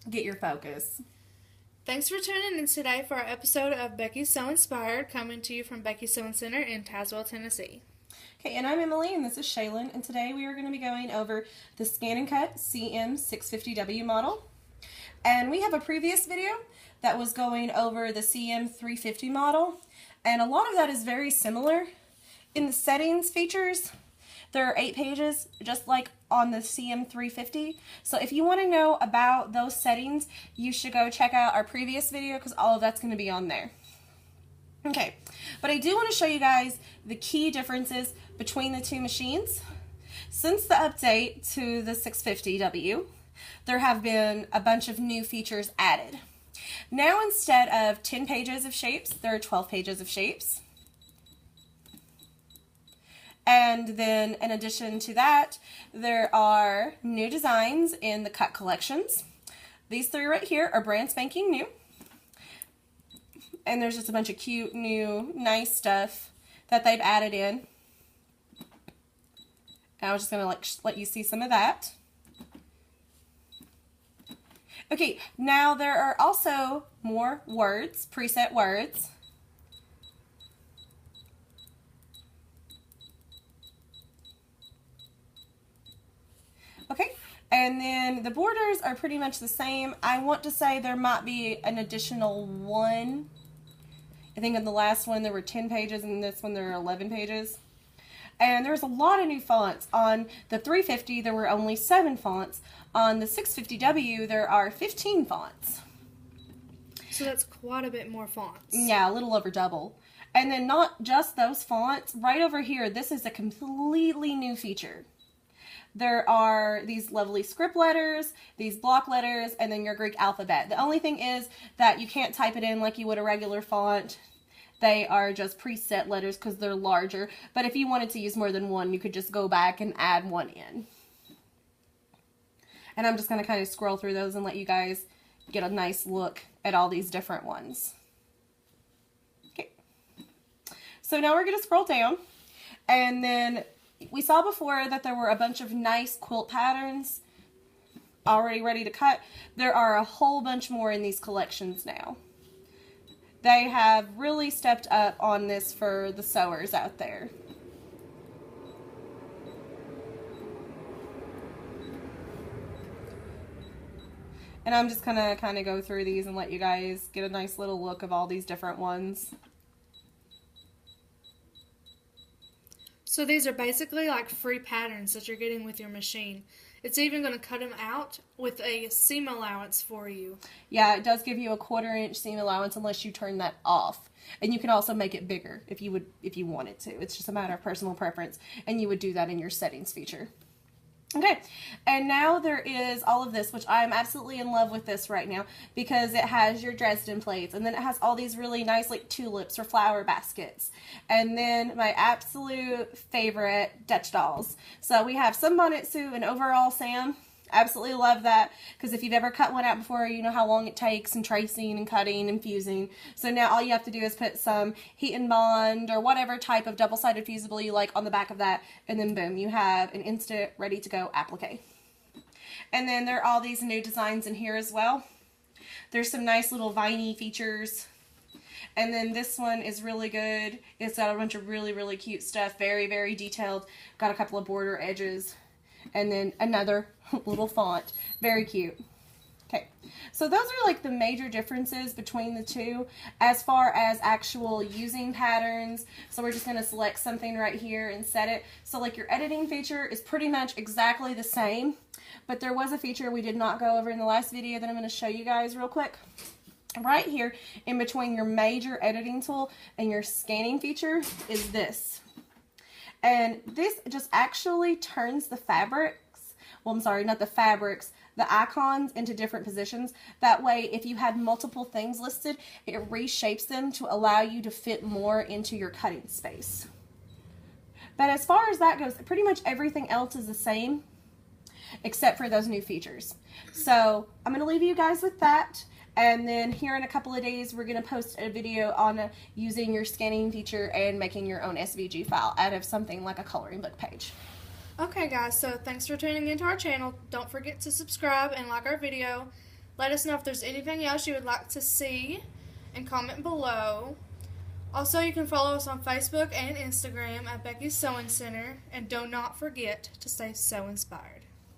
get your focus. Thanks for tuning in today for our episode of Beckie So Inspired, coming to you from Beckie Sewing Center in Tazewell, Tennessee. Okay, and I'm Emily, and this is Shaylin, and today we are going to be going over the Scan and Cut CM650W model. And we have a previous video that was going over the CM350 model, and a lot of that is very similar. In the settings features, there are 8 pages, just like on the CM350. So if you want to know about those settings, you should go check out our previous video because all of that's going to be on there. Okay, but I do want to show you guys the key differences between the two machines. Since the update to the 650W, there have been a bunch of new features added. Now instead of 10 pages of shapes, there are 12 pages of shapes. And then in addition to that, there are new designs in the cut collections. These 3 right here are brand spanking new. And there's just a bunch of cute, new, nice stuff that they've added in. And I was just going to let you see some of that. Okay, now there are also more words, preset words. Okay, and then the borders are pretty much the same. I want to say there might be an additional one. I think in the last one there were 10 pages, and in this one there are 11 pages. And there's a lot of new fonts. On the 350 there were only 7 fonts. On the 650W there are 15 fonts. So that's quite a bit more fonts. Yeah, a little over double. And then not just those fonts, right over here, this is a completely new feature. There are these lovely script letters, these block letters, and then your Greek alphabet. The only thing is that you can't type it in like you would a regular font. They are just preset letters because they're larger. But if you wanted to use more than one, you could just go back and add one in. And I'm just going to kind of scroll through those and let you guys get a nice look at all these different ones. Okay. So now we're going to scroll down, and then we saw before that there were a bunch of nice quilt patterns already ready to cut. There are a whole bunch more in these collections now. They have really stepped up on this for the sewers out there. And I'm just gonna kind of go through these and let you guys get a nice little look of all these different ones. So these are basically like free patterns that you're getting with your machine. It's even going to cut them out with a seam allowance for you. Yeah, it does give you a 1/4 inch seam allowance unless you turn that off. And you can also make it bigger if you wanted to. It's just a matter of personal preference, and you would do that in your settings feature. Okay, and now there is all of this, which I'm absolutely in love with this right now because it has your Dresden plates, and then it has all these really nice like tulips or flower baskets, and then my absolute favorite Dutch dolls. So we have Sunbonnet and overall Sam. Absolutely love that because if you've ever cut one out before, you know how long it takes and tracing and cutting and fusing. So now all you have to do is put some heat and bond or whatever type of double-sided fusible you like on the back of that, and then boom, you have an instant ready to go applique. And then there are all these new designs in here as well. There's some nice little viney features. And then this one is really good. It's got a bunch of really, really cute stuff. Very, very detailed. Got a couple of border edges. And then another little font. Very cute. Okay, so those are like the major differences between the two as far as actual using patterns. So we're just going to select something right here and set it. So like your editing feature is pretty much exactly the same, but there was a feature we did not go over in the last video that I'm going to show you guys real quick. Right here in between your major editing tool and your scanning feature is this. And this just actually turns the fabrics, well, I'm sorry, not the fabrics, the icons into different positions. That way, if you had multiple things listed, it reshapes them to allow you to fit more into your cutting space. But as far as that goes, pretty much everything else is the same except for those new features. So I'm going to leave you guys with that. And then here in a couple of days, we're going to post a video on using your scanning feature and making your own SVG file out of something like a coloring book page. Okay guys, so thanks for tuning into our channel. Don't forget to subscribe and like our video. Let us know if there's anything else you would like to see and comment below. Also, you can follow us on Facebook and Instagram at Beckie's Sewing Center, and do not forget to stay so inspired.